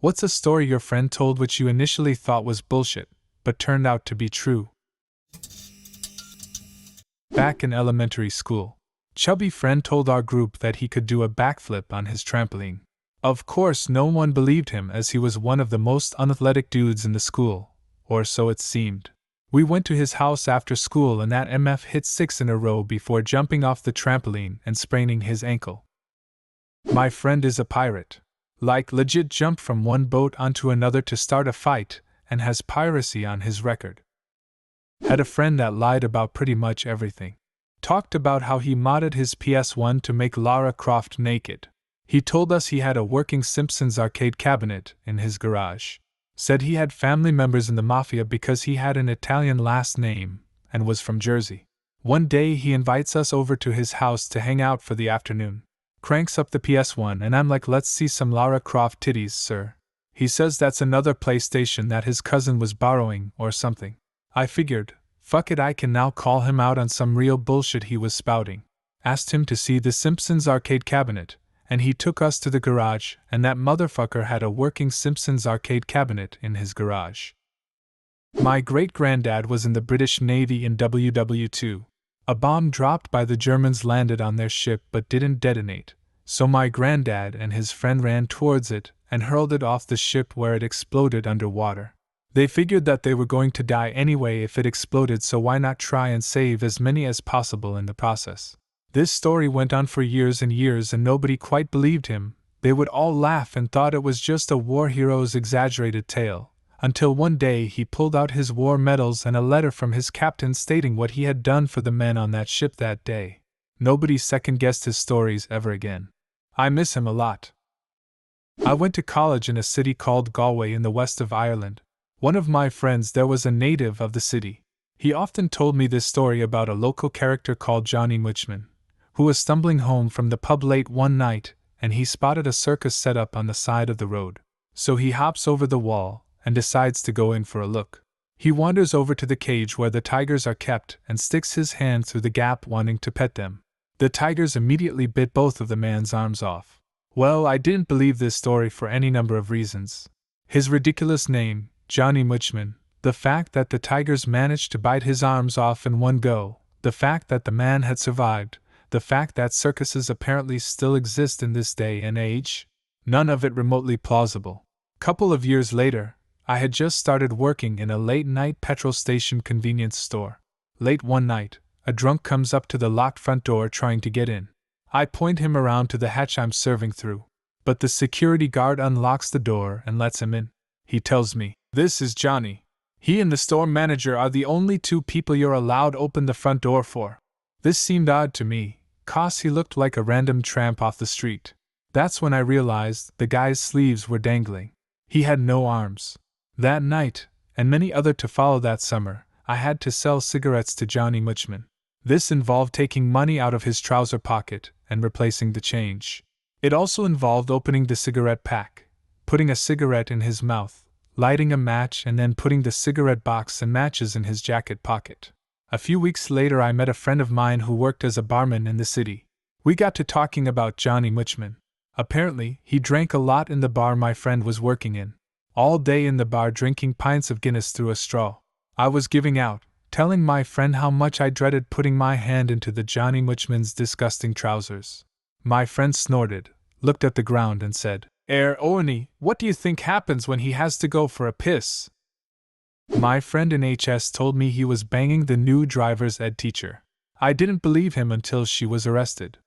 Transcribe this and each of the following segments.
What's a story your friend told which you initially thought was bullshit, but turned out to be true? Back in elementary school, chubby friend told our group that he could do a backflip on his trampoline. Of course, no one believed him as he was one of the most unathletic dudes in the school, or so it seemed. We went to his house after school and that MF hit 6 in a row before jumping off the trampoline and spraining his ankle. My friend is a pirate. Like legit jumped from one boat onto another to start a fight and has piracy on his record. Had a friend that lied about pretty much everything. Talked about how he modded his PS1 to make Lara Croft naked. He told us he had a working Simpsons arcade cabinet in his garage. Said he had family members in the mafia because he had an Italian last name and was from Jersey. One day he invites us over to his house to hang out for the afternoon. Cranks up the PS1 and I'm like, let's see some Lara Croft titties, sir. He says that's another PlayStation that his cousin was borrowing or something. I figured, fuck it, I can now call him out on some real bullshit he was spouting. Asked him to see the Simpsons arcade cabinet, and he took us to the garage, and that motherfucker had a working Simpsons arcade cabinet in his garage. My great-granddad was in the British Navy in WW2. A bomb dropped by the Germans landed on their ship but didn't detonate, so my granddad and his friend ran towards it and hurled it off the ship where it exploded underwater. They figured that they were going to die anyway if it exploded, so why not try and save as many as possible in the process. This story went on for years and years and nobody quite believed him. They would all laugh and thought it was just a war hero's exaggerated tale, until one day he pulled out his war medals and a letter from his captain stating what he had done for the men on that ship that day. Nobody second-guessed his stories ever again. I miss him a lot. I went to college in a city called Galway in the west of Ireland. One of my friends there was a native of the city. He often told me this story about a local character called Johnny Muchman, who was stumbling home from the pub late one night, and he spotted a circus set up on the side of the road. So he hops over the wall and decides to go in for a look. He wanders over to the cage where the tigers are kept and sticks his hand through the gap wanting to pet them. The tigers immediately bit both of the man's arms off. Well, I didn't believe this story for any number of reasons. His ridiculous name, Johnny Muchman, the fact that the tigers managed to bite his arms off in one go, the fact that the man had survived, the fact that circuses apparently still exist in this day and age, none of it remotely plausible. Couple of years later, I had just started working in a late-night petrol station convenience store. Late one night, a drunk comes up to the locked front door trying to get in. I point him around to the hatch I'm serving through, but the security guard unlocks the door and lets him in. He tells me, "This is Johnny. He and the store manager are the only two people you're allowed open the front door for." This seemed odd to me, 'cause he looked like a random tramp off the street. That's when I realized the guy's sleeves were dangling. He had no arms. That night, and many other to follow that summer, I had to sell cigarettes to Johnny Muchman. This involved taking money out of his trouser pocket and replacing the change. It also involved opening the cigarette pack, putting a cigarette in his mouth, lighting a match and then putting the cigarette box and matches in his jacket pocket. A few weeks later I met a friend of mine who worked as a barman in the city. We got to talking about Johnny Muchman. Apparently, he drank a lot in the bar my friend was working in. All day in the bar drinking pints of Guinness through a straw. I was giving out, telling my friend how much I dreaded putting my hand into the Johnny Muchman's disgusting trousers. My friend snorted, looked at the ground and said, Owenny, what do you think happens when he has to go for a piss?" My friend in HS told me he was banging the new driver's ed teacher. I didn't believe him until she was arrested.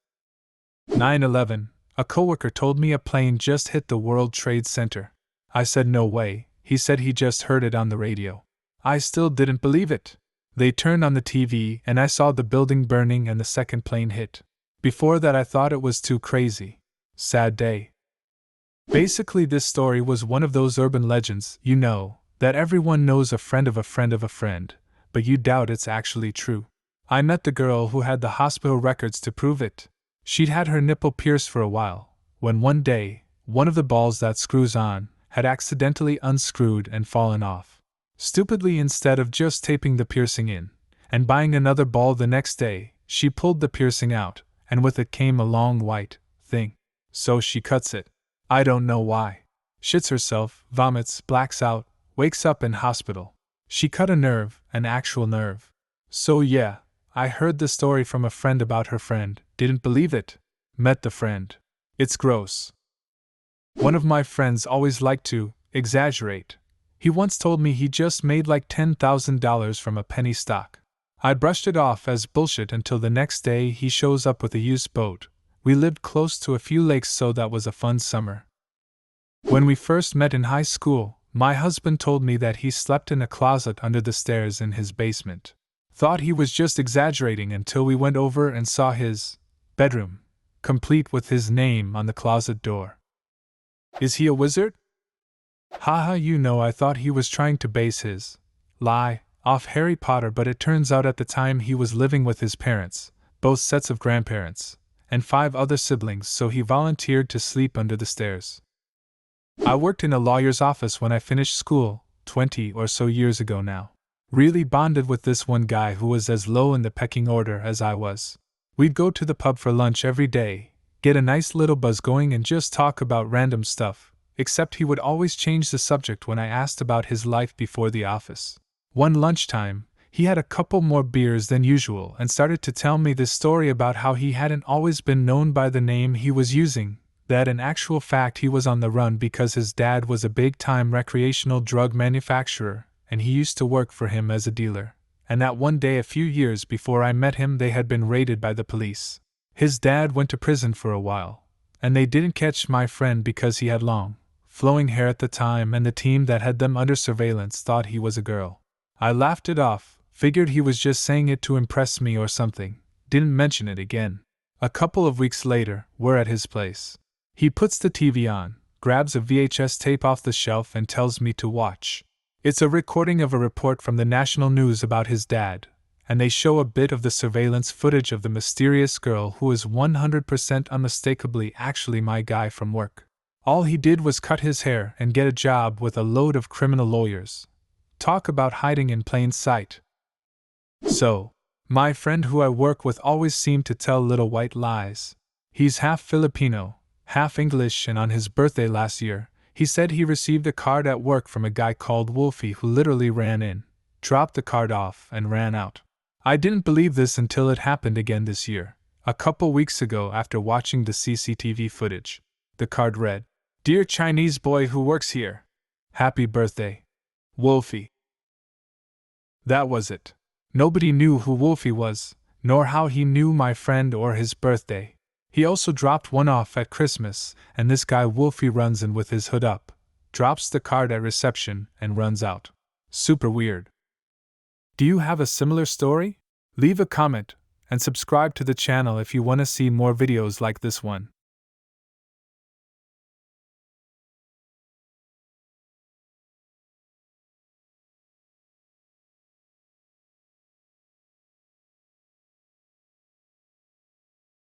9/11, a coworker told me a plane just hit the World Trade Center. I said no way. He said he just heard it on the radio. I still didn't believe it. They turned on the TV and I saw the building burning and the second plane hit. Before that I thought it was too crazy. Sad day. Basically this story was one of those urban legends, you know, that everyone knows a friend of a friend of a friend, but you doubt it's actually true. I met the girl who had the hospital records to prove it. She'd had her nipple pierced for a while, when one day, one of the balls that screws on had accidentally unscrewed and fallen off. Stupidly, instead of just taping the piercing in and buying another ball the next day, she pulled the piercing out, and with it came a long white thing. So she cuts it. I don't know why. Shits herself, vomits, blacks out, wakes up in hospital. She cut a nerve, an actual nerve. So yeah, I heard the story from a friend about her friend, didn't believe it. Met the friend. It's gross. One of my friends always liked to exaggerate. He once told me he just made like $10,000 from a penny stock. I brushed it off as bullshit until the next day he shows up with a used boat. We lived close to a few lakes, so that was a fun summer. When we first met in high school, my husband told me that he slept in a closet under the stairs in his basement. Thought he was just exaggerating until we went over and saw his bedroom, complete with his name on the closet door. Is he a wizard? Haha, I thought he was trying to base his lie off Harry Potter, but it turns out at the time he was living with his parents, both sets of grandparents, and 5 other siblings, so he volunteered to sleep under the stairs. I worked in a lawyer's office when I finished school, 20 or so years ago now. Really bonded with this one guy who was as low in the pecking order as I was. We'd go to the pub for lunch every day, get a nice little buzz going, and just talk about random stuff, except he would always change the subject when I asked about his life before the office. One lunchtime, he had a couple more beers than usual and started to tell me this story about how he hadn't always been known by the name he was using, that in actual fact he was on the run because his dad was a big-time recreational drug manufacturer, and he used to work for him as a dealer, and that one day a few years before I met him they had been raided by the police. His dad went to prison for a while, and they didn't catch my friend because he had long, flowing hair at the time, and the team that had them under surveillance thought he was a girl. I laughed it off, figured he was just saying it to impress me or something, didn't mention it again. A couple of weeks later, we're at his place. He puts the TV on, grabs a VHS tape off the shelf and tells me to watch. It's a recording of a report from the national news about his dad, and they show a bit of the surveillance footage of the mysterious girl who is 100% unmistakably actually my guy from work. All he did was cut his hair and get a job with a load of criminal lawyers. Talk about hiding in plain sight. So, my friend who I work with always seemed to tell little white lies. He's half Filipino, half English, and on his birthday last year, he said he received a card at work from a guy called Wolfie who literally ran in, dropped the card off, and ran out. I didn't believe this until it happened again this year, a couple weeks ago after watching the CCTV footage. The card read, "Dear Chinese boy who works here. Happy birthday. Wolfie." That was it. Nobody knew who Wolfie was, nor how he knew my friend or his birthday. He also dropped one off at Christmas, and this guy Wolfie runs in with his hood up, drops the card at reception, and runs out. Super weird. Do you have a similar story? Leave a comment, and subscribe to the channel if you want to see more videos like this one.